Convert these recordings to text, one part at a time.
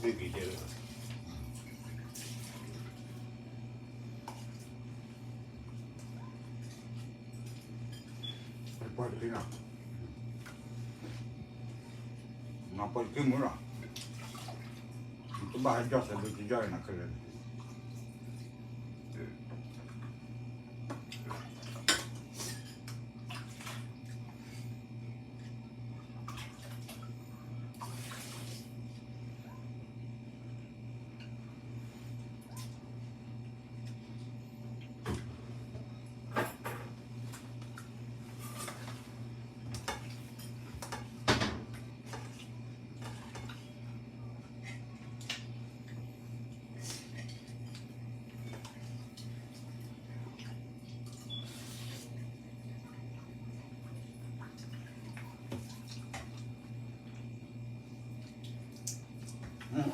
되게 이제 버리나 나 버리 뭐라 또 많이 줬어 그 저기나 그래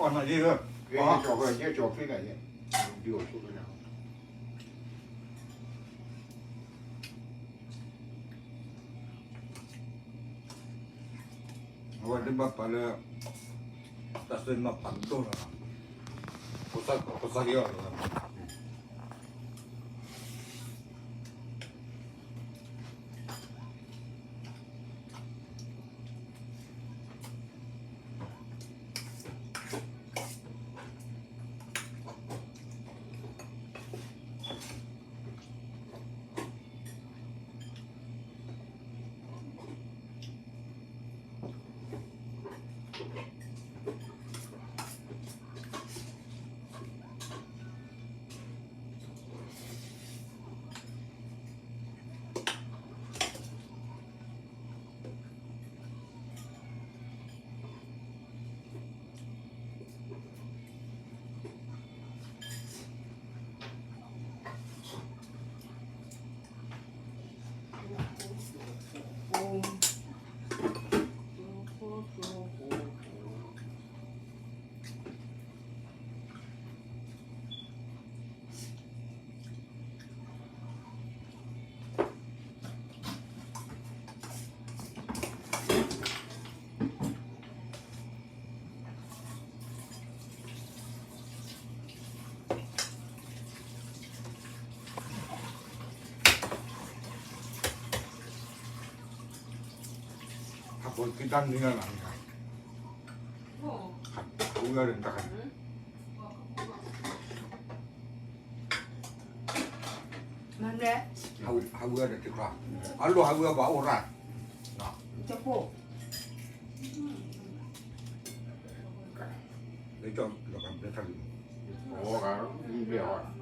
còn là gì cơ cái trò cái trò cái này điều số cái nào rồi đi bắt phải là ta xin mà phản tôi là có sao kia rồi 뭐 기단 니가 나니까 우리가 된다 맞네. 하우가 됐다 알로 하우가 봐 오라 저거. để cho được làm để thay ủa cả đi biểu à